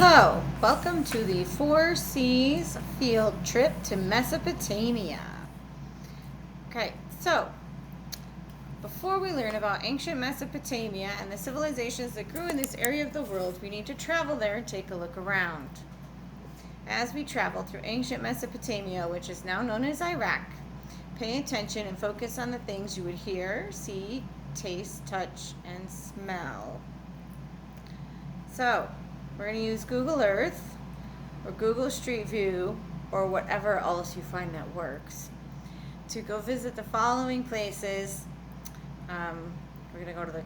Hello, welcome to the Four Seas field trip to Mesopotamia. Okay, so before we learn about ancient Mesopotamia and the civilizations that grew in this area of the world, we need to travel there and take a look around. As we travel through ancient Mesopotamia, which is now known as Iraq, pay attention and focus on the things you would hear, see, taste, touch, and smell. So, we're going to use Google Earth or Google Street View or whatever else you find that works to go visit the following places. We're going to go to the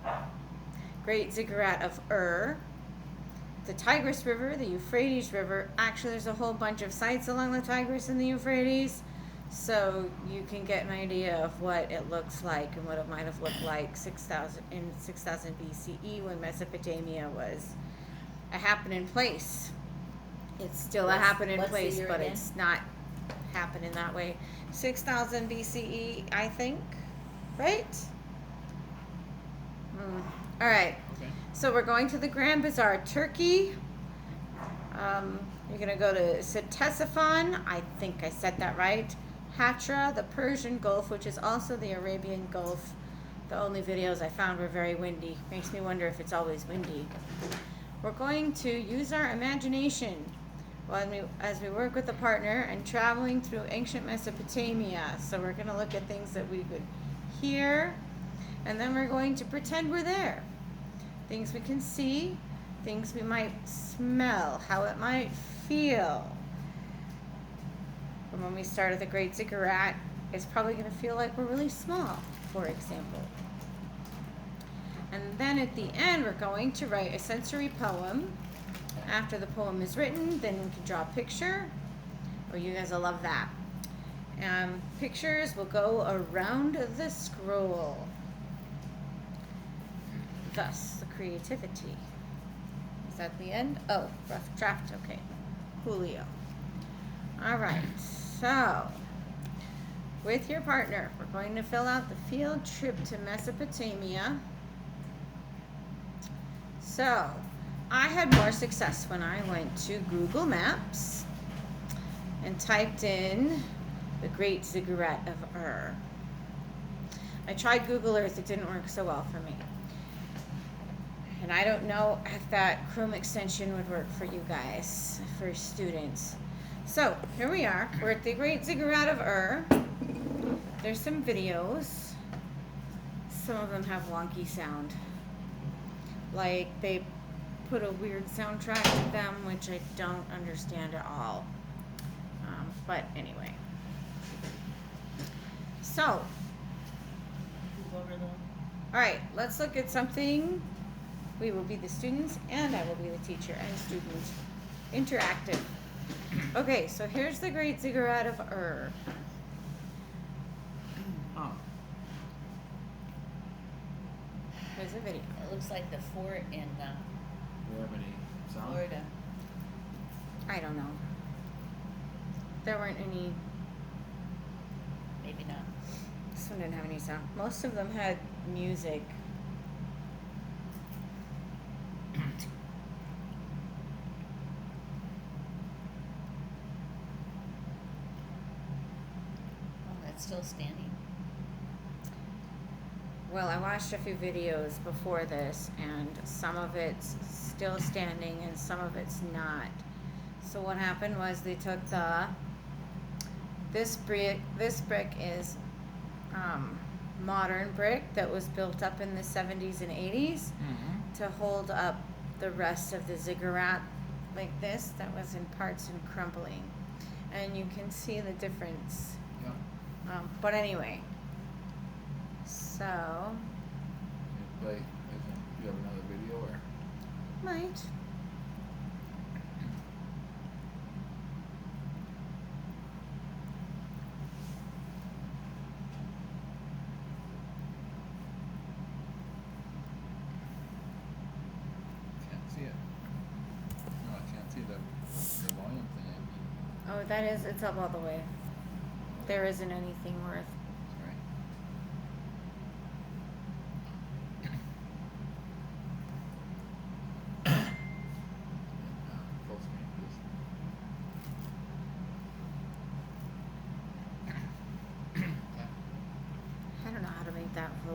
Great Ziggurat of the Tigris River, the Euphrates River. Actually, there's a whole bunch of sites along the Tigris and the Euphrates, so you can get an idea of what it looks like and what it might have looked like 6,000 BCE when Mesopotamia was a happening place. It's still a happening place, but again? It's not happening that way. 6,000 BCE, I think, right? All right. Okay. So we're going to the Grand Bazaar, Turkey. You're going to go to Ctesiphon. I think I said that right. Hatra, the Persian Gulf, which is also the Arabian Gulf. The only videos I found were very windy. Makes me wonder if it's always windy. We're going to use our imagination as we work with a partner and traveling through ancient Mesopotamia. So we're going to look at things that we could hear, and then we're going to pretend we're there. Things we can see, things we might smell, how it might feel. And when we start at the Great Ziggurat, it's probably going to feel like we're really small, for example. And then at the end, we're going to write a sensory poem. After the poem is written, then we can draw a picture. Oh, you guys will love that. Pictures will go around the scroll. Thus, the creativity. Is that the end? Oh, rough draft. Okay. Julio. All right. So, with your partner, we're going to fill out the field trip to Mesopotamia. So, I had more success when I went to Google Maps and typed in the Great Ziggurat of I tried Google Earth, it didn't work so well for me. And I don't know if that Chrome extension would work for you guys, for students. So, here we are. We're at the Great Ziggurat of There's some videos. Some of them have wonky sound. Like, they put a weird soundtrack to them, which I don't understand at all. But anyway. So. Alright, let's look at something. We will be the students, and I will be the teacher and student. Interactive. Okay, so here's the Great Ziggurat of Here's a video. It looks like the fort in Florida. I don't know. There weren't any. Maybe not. This one didn't have any sound. Most of them had music. Oh, that's still standing. Well, I watched a few videos before this, and some of it's still standing and some of it's not. So what happened was they took this brick is modern brick that was built up in the 70s and 80s to hold up the rest of the ziggurat like this that was in parts and crumbling. And you can see the difference. Yeah. But anyway. So, Do you have another video or? might. Can't see it. No, I can't see the volume thing. Oh, it's up all the way. There isn't anything worth. Sorry.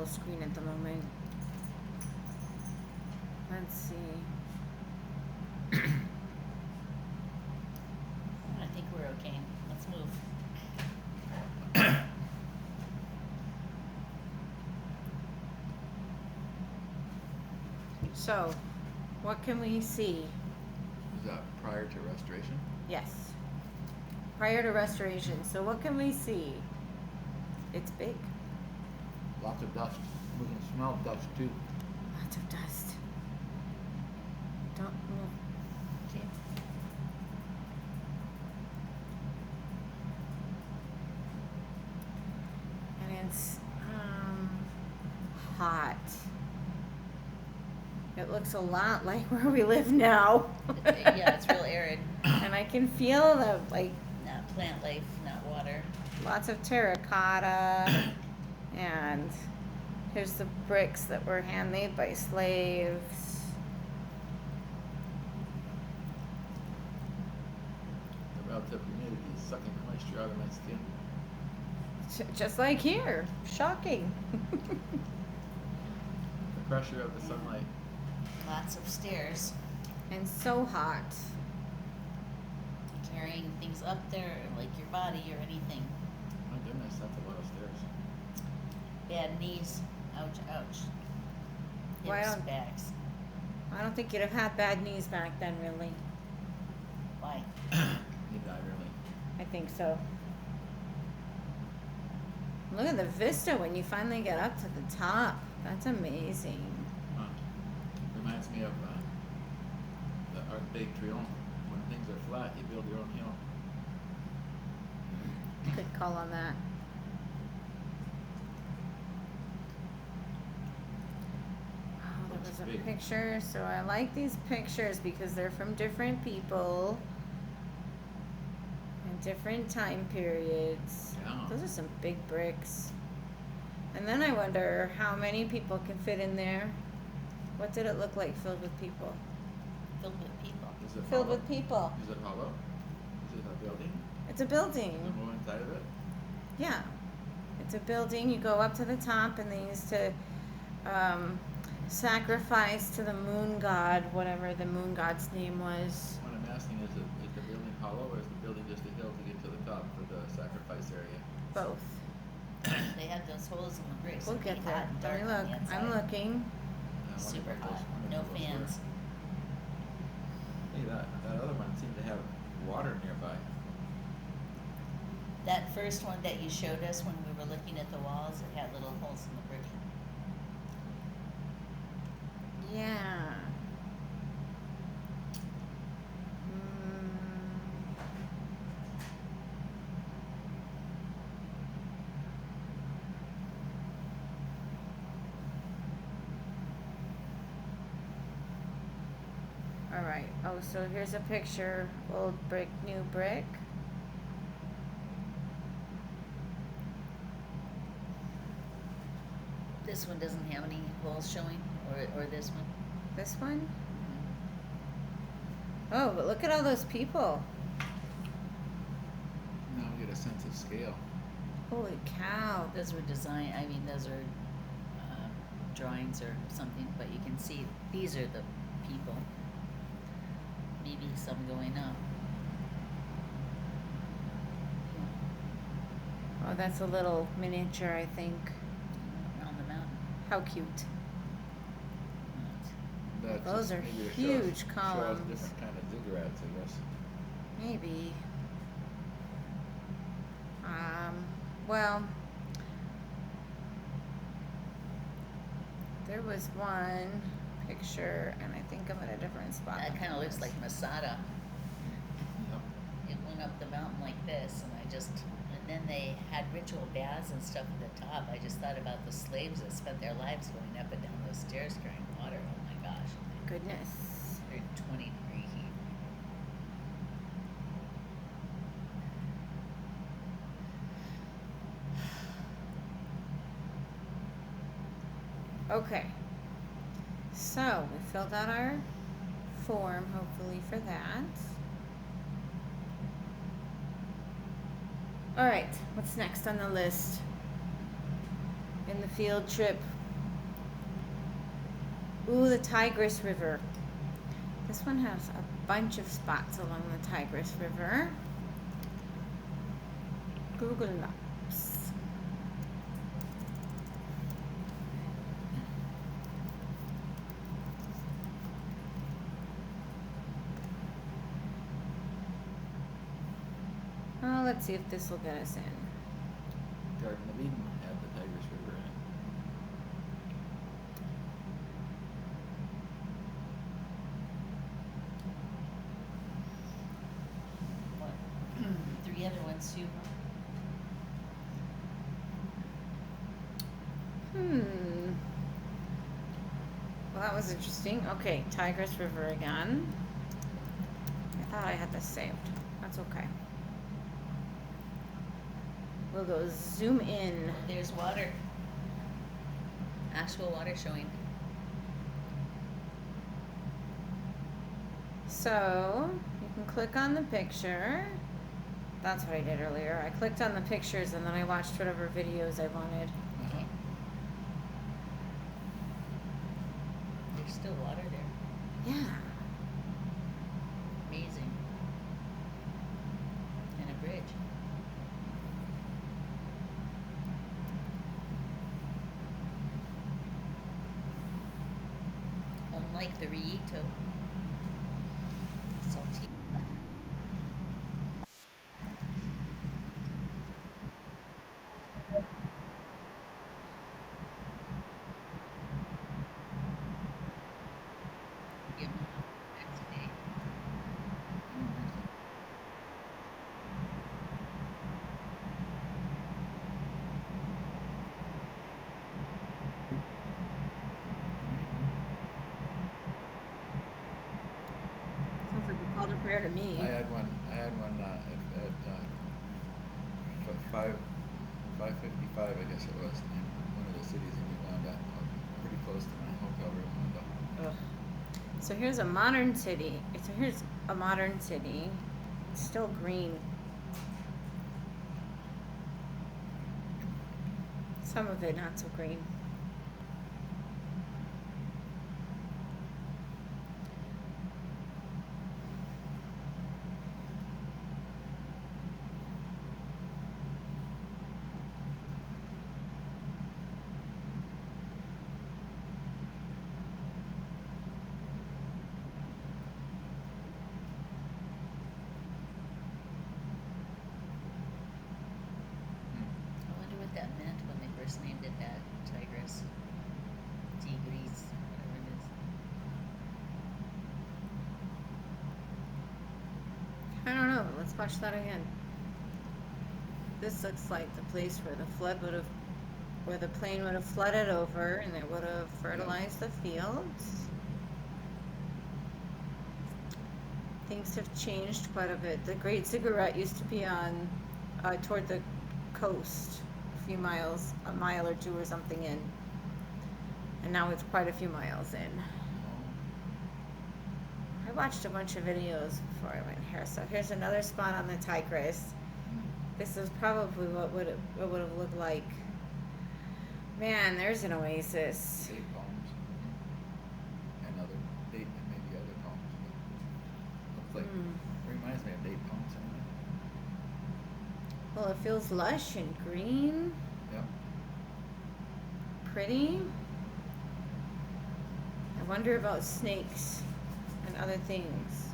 little screen at the moment. Let's see. I think we're okay. Let's move. So, what can we see? Is that prior to restoration? Yes. Prior to restoration. So what can we see? It's big. Lots of dust. We can smell dust too. Lots of dust. Don't move. Okay. And it's hot. It looks a lot like where we live now. Yeah, it's real arid. And I can feel the like Not plant life, not water. lots of terracotta, and here's the bricks that were handmade by slaves. The relative humidity is sucking the moisture out of my skin. Just like here. Shocking. The pressure of the sunlight. Lots of stairs. And so hot. Carrying things up there, like your body or anything. My goodness, that's a lot of stairs. Bad knees. Ouch, ouch. Why Hips, don't- backs. I don't think you'd have had bad knees back then, really. Why? You die really. I think so. Look at the vista when you finally get up to the top. That's amazing. Huh. Reminds me of the Arc de Triomphe. When things are flat, you build your own hill. Good call on that. Oh, there Looks was a big. picture. So I like these pictures because they're from different people and different time periods. Yeah. Those are some big bricks. And then I wonder how many people can fit in there. What did it look like filled with people? Filled with people. Is it Filled hollow? with people. Is it hollow? Is it a building? It's a Is building. there more inside of it? Yeah. It's a building. You go up to the top, and they used to sacrifice to the moon god, whatever the moon god's name was. What I'm asking is the building hollow or is the building just a hill to get to the top for the sacrifice area? Both. They had those holes in the bricks. We'll It'd be get hot there. and Let dark me on look. the inside. I'm looking. I wonder Super what hot. those- wonder No what those were. fans. Hey, that other one seemed to have water nearby. That first one that you showed us when we were looking at the walls, it had little holes in the brick. Yeah. All right. Oh, so here's a picture. Old brick, new brick. This one doesn't have any holes showing, or this one. This one? Oh, but look at all those people. Now we get a sense of scale. Holy cow. Those were design. I mean, those are drawings or something. But you can see these are the people. Maybe some going up. Oh, that's a little miniature, I think. Around the mountain. How cute. That's Those just are maybe to huge show us columns. different kind of ziggurats, I guess. Maybe. Well, there was one picture, and I think I'm at a different spot. That kind of looks like Masada. Yep. It went up the mountain like this, and and then they had ritual baths and stuff at the top. I just thought about the slaves that spent their lives going up and down those stairs carrying water. Oh my gosh. Goodness. 120-degree heat. Okay. So, we filled out our form, hopefully, for that. All right, what's next on the list in the field trip Ooh, the Tigris River. This one has a bunch of spots along the Tigris River. Google Maps. Oh, let's see if this will get us in. Garden of Eden had the Tigris River in it. What? 3 other ones too. Well, that was interesting. Okay, Tigris River again. I thought I had this saved. That's okay. We'll go zoom in. There's water. Actual water showing. So, you can click on the picture. That's what I did earlier. I clicked on the pictures and then I watched whatever videos I wanted. Okay. There's still water there. Yeah. Amazing. And a bridge. Unlike the Rito. Salty. Give me next day. Sounds like a call to prayer to me. I had one at 5:55, I guess it was, in one of the cities in Uganda, pretty close to my hotel room window. Ugh. So here's a modern city. So here's a modern city. It's still green. Some of it not so green. I wonder what that meant when they first named it that. Tigris. Tigris. Whatever it is. I don't know. Let's watch that again. This looks like the place where the flood would have, where the plane would have flooded over and it would have fertilized the fields. Things have changed quite a bit. The Great Ziggurat used to be on, toward the coast, a few miles, a mile or two or something in. And now it's quite a few miles in. I watched a bunch of videos before I went here. So here's another spot on the Tigris. This is probably what would have looked like. Man, there's an oasis. Date palms. And other date and maybe other palms. But looks like it reminds me of date palms anyway. Well, it feels lush and green, Yep. pretty. I wonder about snakes and other things.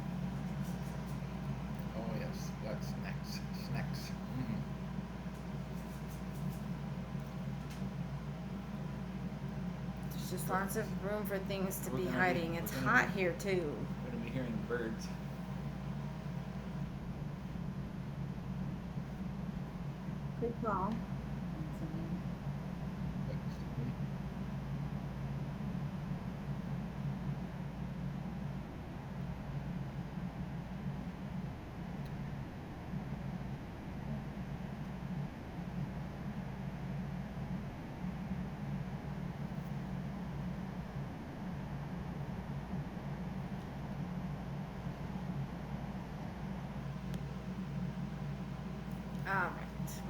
Oh yes, that's snacks. Snacks. There's just lots of room for things to We're be gonna be- hiding. we're It's gonna hot be- here too. We're gonna be hearing birds. Good call. Alright,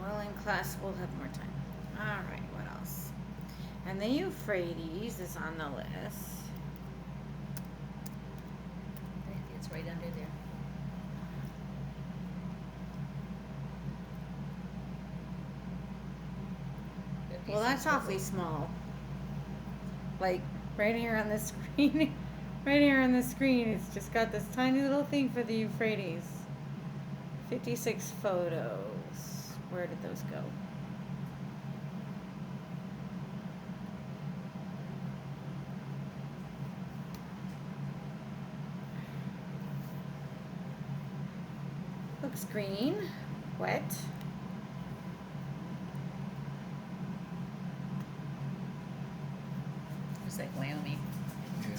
well in class we'll have more time. Alright, what else? And the Euphrates is on the list. It's right under there. Well, that's awfully small. Like, right here on the screen, right here on the screen, it's just got this tiny little thing for the Euphrates. 56 photos. Where did those go? Looks green, wet. It's like Wyoming. Yeah.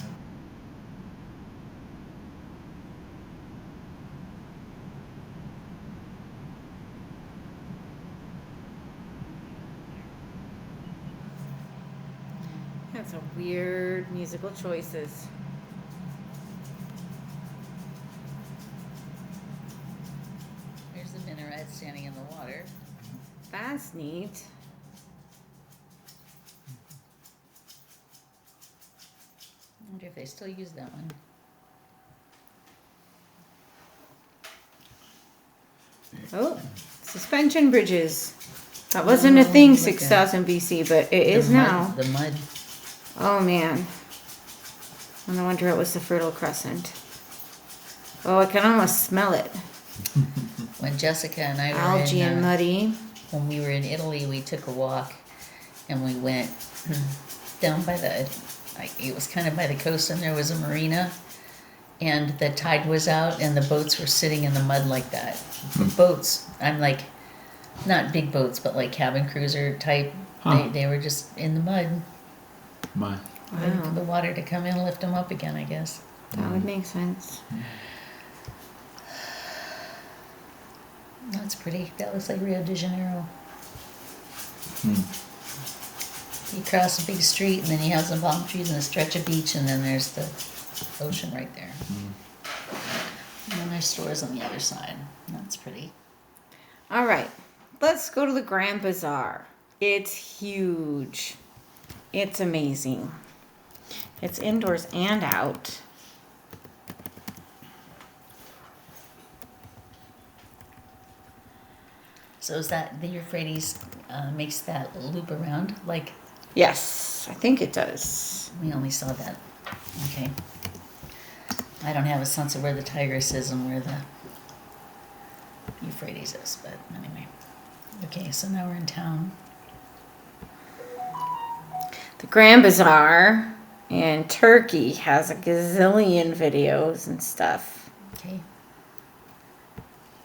That's some weird musical choices. There's the minaret standing in the water. That's neat. I wonder if they still use that one. Oh, suspension bridges. That wasn't a thing look at 6000 BC, but it is The mud- now. The mud. Oh man. And no wonder it was the Fertile Crescent. Oh, I can almost smell it. When Jessica and I were Algae and muddy. when we were in Italy, we took a walk, and we went down by the, like, it was kind of by the coast, and there was a marina, and the tide was out, and the boats were sitting in the mud like that. The boats, I'm like, not big boats, but like cabin cruiser type. Huh. They were just in the mud, My. waiting for Wow. the water to come in and lift them up again, I guess. That would make sense. That's pretty. That looks like Rio de Janeiro. You cross a big street, and then you have some palm trees and a stretch of beach, and then there's the ocean right there. And then there's stores on the other side. That's pretty. All right. Let's go to the Grand Bazaar. It's huge. It's amazing. It's indoors and out. So is that the Euphrates makes that loop around? Like, Yes, I think it does. we only saw that. Okay. I don't have a sense of where the Tigris is and where the Euphrates is, but anyway. Okay, so now we're in town. The Grand Bazaar in Turkey has a gazillion videos and stuff. Okay.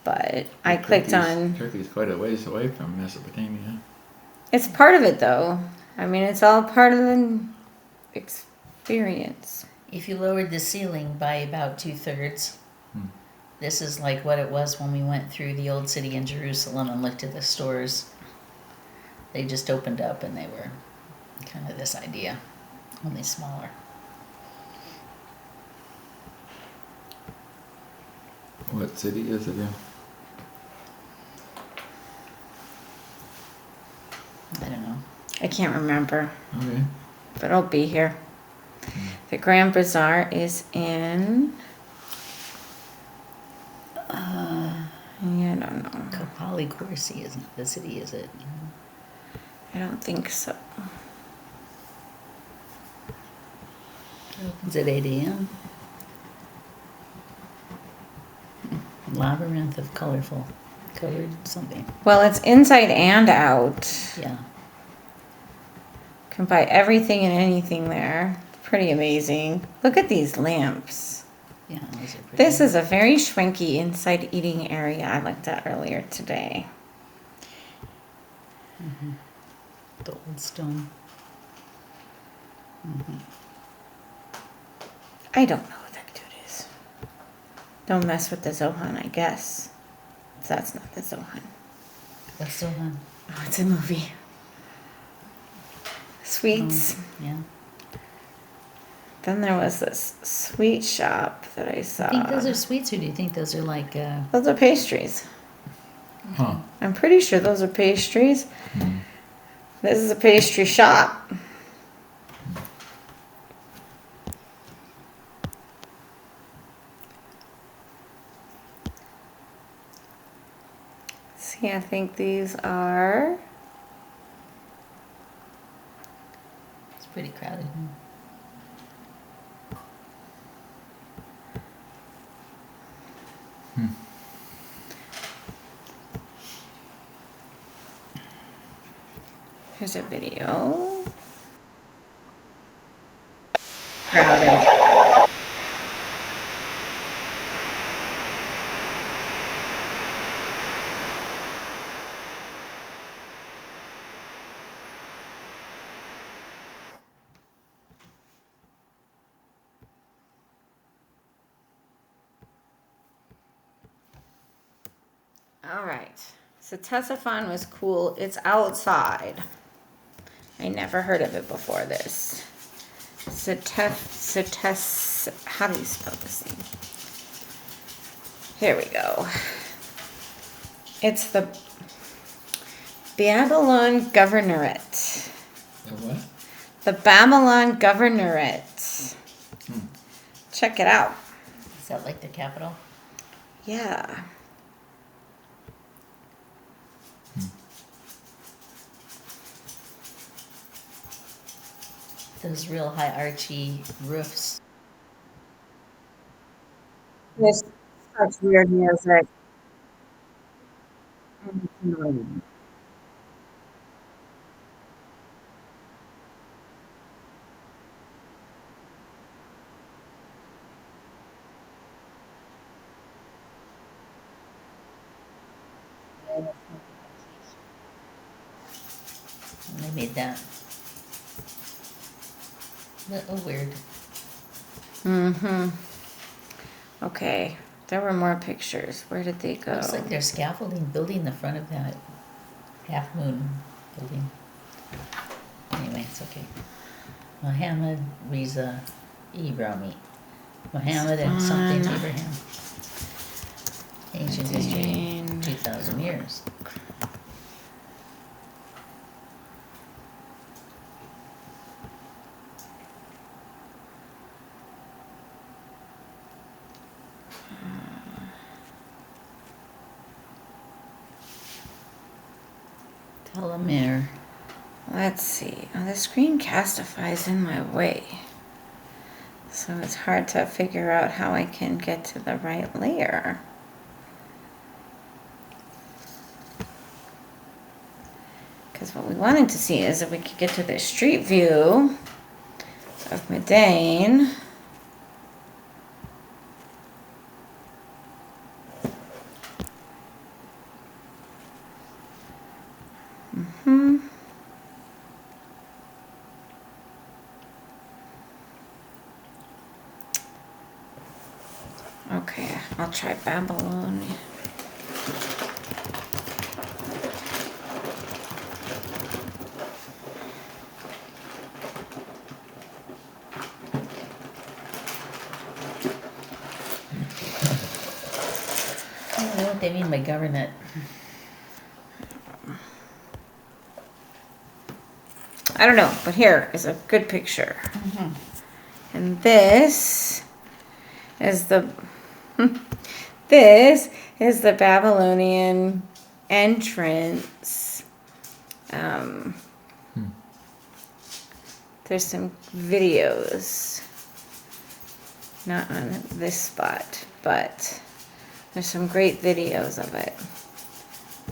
But I clicked on... Turkey's quite a ways away from Mesopotamia. It's part of it, though. I mean, it's all part of the experience. If you lowered the ceiling by about 2/3, Hmm. this is like what it was when we went through the old city in Jerusalem and looked at the stores. They just opened up and they were kind of this idea, only smaller. What city is it in? I don't know. I can't remember, Okay. but it'll be here. The Grand Bazaar is in... yeah, I don't know. Kapali Corsi isn't the city, is it? I don't think so. Is it 8 a.m.? Labyrinth of colorful, colored something. Well, it's inside and out. Yeah. Can buy everything and anything there. Pretty amazing. Look at these lamps. Yeah, those are pretty. This is a very schwanky inside eating area I looked at earlier today. The old stone. I don't know what that dude is. Don't mess with the Zohan, I guess. That's not the Zohan. That's so fun. Oh, it's a movie. Sweets. Yeah. Then there was this sweet shop that I saw. I think those are sweets, or do you think those are like, Those are pastries. Huh. I'm pretty sure those are pastries. This is a pastry shop. See, I think these are. It's pretty crowded. Here's a video. Crowded. All right. So Ctesiphon was cool. It's outside. I never heard of it before this. How do you spell this thing? Here we go. It's the Babylon Governorate. The what? The Babylon Governorate. Check it out. Is that like the capital? Yeah. Those real high archy roofs. There's such weird music. And they made that. Little weird. Mm-hmm. Okay. There were more pictures. Where did they go? Looks like there's scaffolding building the front of that half moon building. Anyway, it's okay. Muhammad, Riza, Ibrahim. Muhammad and something Abraham. Ancient history, 2,000 years. Telomere. Let's see. Oh, the screen castifies in my way. So it's hard to figure out how I can get to the right layer. Because what we wanted to see is if we could get to the street view of Medane. Okay, I'll try Babylon. I don't know what they mean by government. I don't know, but here is a good picture. And this is the Babylonian entrance. There's some videos, not on this spot, but there's some great videos of it.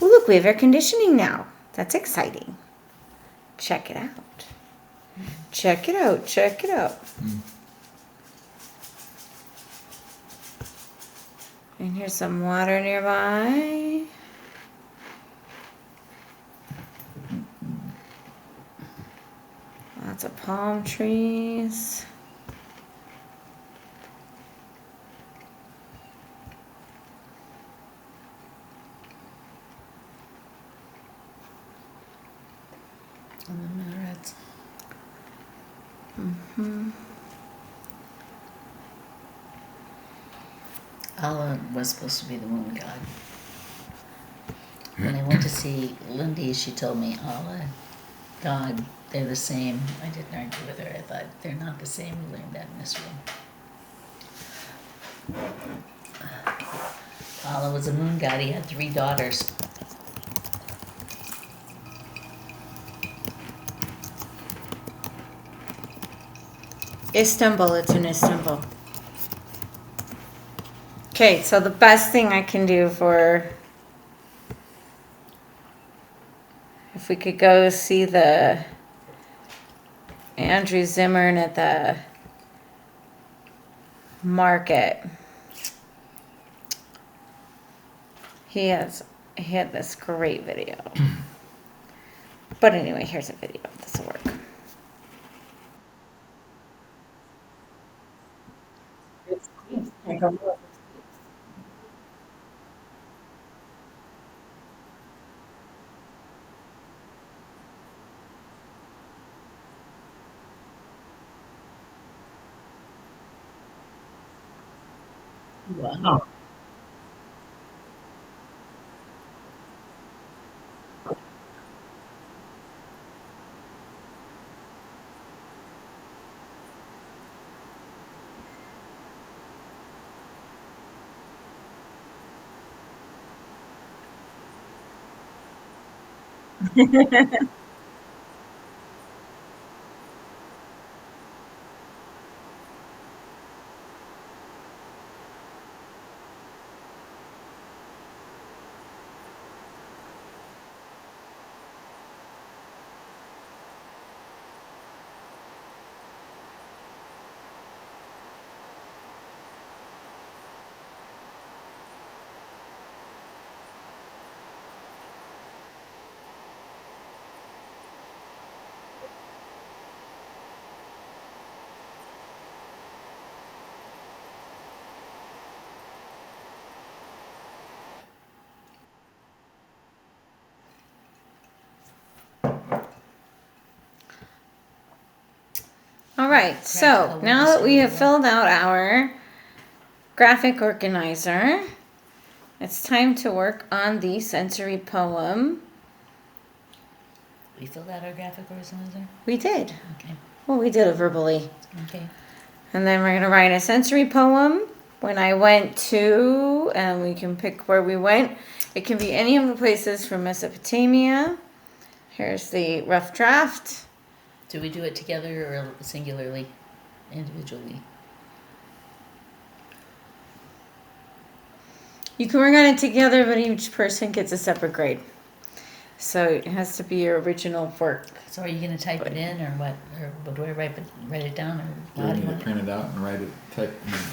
Oh, look, we have air conditioning now. That's exciting. Check it out. Check it out. Check it out. And here's some water nearby. Lots of palm trees. And the minarets. Allah was supposed to be the moon god. When I went to see Lindy, she told me Allah, God, they're the same. I didn't argue with her. I thought they're not the same. We learned that in this room. Allah was a moon god. He had 3 daughters. Istanbul. It's in Istanbul. Okay, so the best thing I can do for, if we could go see the Andrew Zimmern at the market. He had this great video. But anyway, here's a video. This will work. Wow. All right, so now that we have filled out our graphic organizer, it's time to work on the sensory poem. We filled out our graphic organizer? We did. Okay. Well, we did it verbally. Okay. And then we're going to write a sensory poem. When I went to, and we can pick where we went. It can be any of the places from Mesopotamia. Here's the rough draft. Do we do it together or singularly, individually? You can work on it together, but each person gets a separate grade. So it has to be your original work. So are you going to type it in or what? Or do I write it down? Or Do how we do need you to want it? print it out and write it, type,